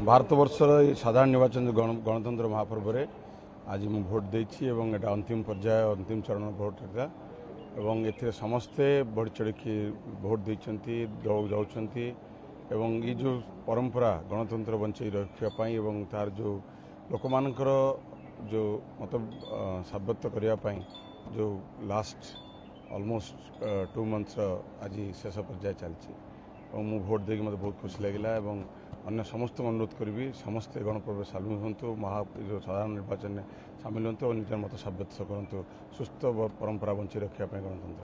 भारतवर्षर साधारण निर्वाचन गणतंत्र महापर्व में आज मु भोट देछि एवं एटा अंतिम पर्याय अंतिम चरण भोट था एवं एथे समस्ते बढ़ चढ़ के भोट देछंती जाउछंती एवं ये जो परंपरा गणतंत्र बंचाई रखापी एवं तार जो लोक मानकर जो मतलब साब्यस्त करने जो लास्ट ऑलमोस्ट 2 मंथ्स आज शेष पर्याय चलती मु भोट देकी मत बहुत खुशी लगे और अन्य समस्त अनुरोध करी समस्ते गणपर्व सामिल हूँ महा जो साधारण निर्वाचन में सामिल हूँ और निज मत साब्यस्त करूँ सुस्थ परंपरा बंचाई रखापी गणतंत्र।